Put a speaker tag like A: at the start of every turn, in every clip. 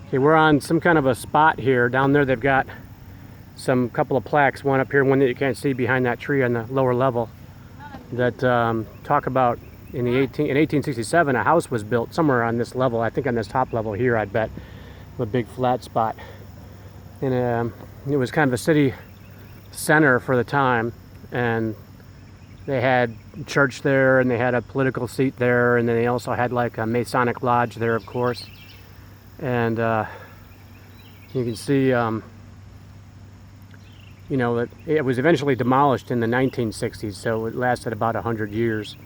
A: Okay, we're on some kind of a spot here. Down there they've got some couple of plaques, one up here, one that you can't see behind that tree on the lower level, that talk about in 1867 a house was built somewhere on this level, I think on this top level here, I'd bet, a big flat spot. And it was kind of the city center for the time, and they had church there, and they had a political seat there, and then they also had like a Masonic lodge there, of course. And you can see, you know, it was eventually demolished in the 1960s, so it lasted about 100 years.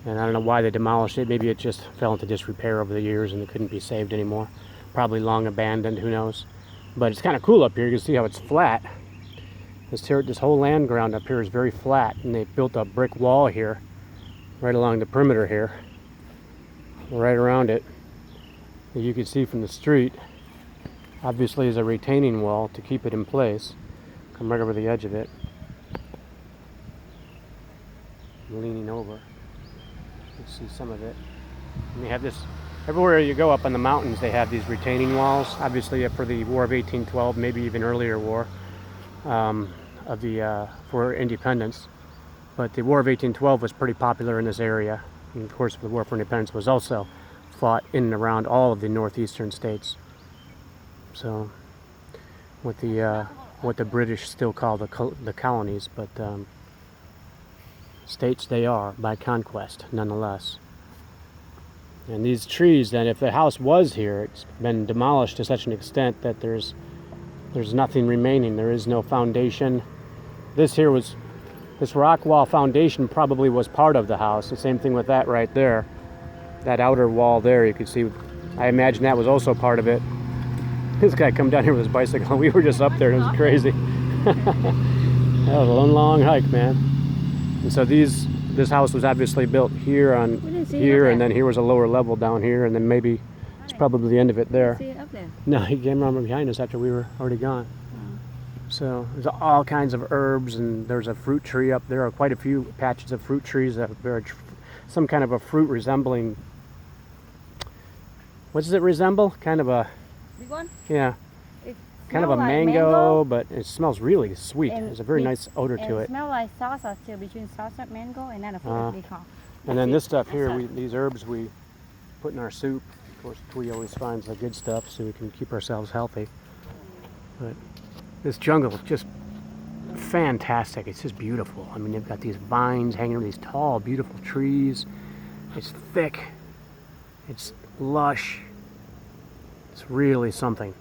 A: And I don't know why they demolished it. Maybe it just fell into disrepair over the years and it couldn't be saved anymore. Probably long abandoned, who knows. But it's kind of cool up here. You can see how it's flat. This whole land ground up here is very flat, and they built a brick wall here, right along the perimeter here, right around it. As you can see from the street, obviously is a retaining wall to keep it in place. Come right over the edge of it. I'm leaning over. You can see some of it. And they have this, everywhere you go up on the mountains, they have these retaining walls, obviously for the War of 1812, maybe even earlier war for independence. But the War of 1812 was pretty popular in this area. And of course, the War for Independence was also fought in and around all of the northeastern states. So, what the British still call the colonies, but states they are by conquest, nonetheless. And these trees, then, if the house was here, it's been demolished to such an extent that there's nothing remaining. There is no foundation. This rock wall foundation probably was part of the house. The same thing with that right there. That outer wall there, you can see, I imagine that was also part of it. This guy come down here with his bicycle. We were just up there, it was crazy. That was a long hike, man. And so this house was obviously built here and then here was a lower level down here, and then maybe it's probably the end of it there. No, he came around behind us after we were already gone. So there's all kinds of herbs, and there's a fruit tree up there, quite a few patches of fruit trees that bear some kind of a fruit resembling. What does it resemble? Kind of a.
B: Big one?
A: Yeah. Kind of a mango, but it smells really sweet. There's a very nice odor to it.
B: It smells like salsa too, between salsa, mango, and then a fruit.
A: And then this stuff here, these herbs we put in our soup. Of course, we always find the good stuff so we can keep ourselves healthy. But this jungle is just fantastic. It's just beautiful. I mean, they've got these vines hanging over these tall, beautiful trees. It's thick. It's lush. It's really something.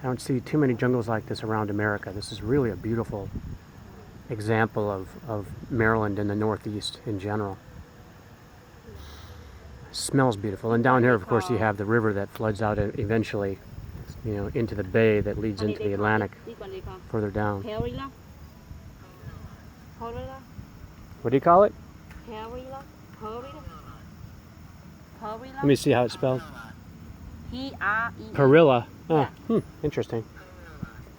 A: I don't see too many jungles like this around America. This is really a beautiful example of Maryland and the Northeast in general. It smells beautiful. And down here, of course, you have the river that floods out eventually, you know, into the bay that leads into the Atlantic further down. What do you call it? Let me see how it's spelled.
B: P-R-E.
A: Perilla. Ah, interesting.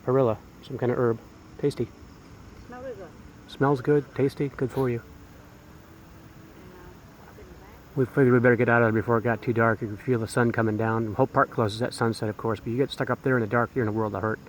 A: Perilla, some kind of herb. Tasty.
B: Smells really good.
A: Smells good, tasty, good for you. We figured we better get out of there before it got too dark. You can feel the sun coming down. Hope Park closes at sunset, of course, but you get stuck up there in the dark, you're in a world of hurt.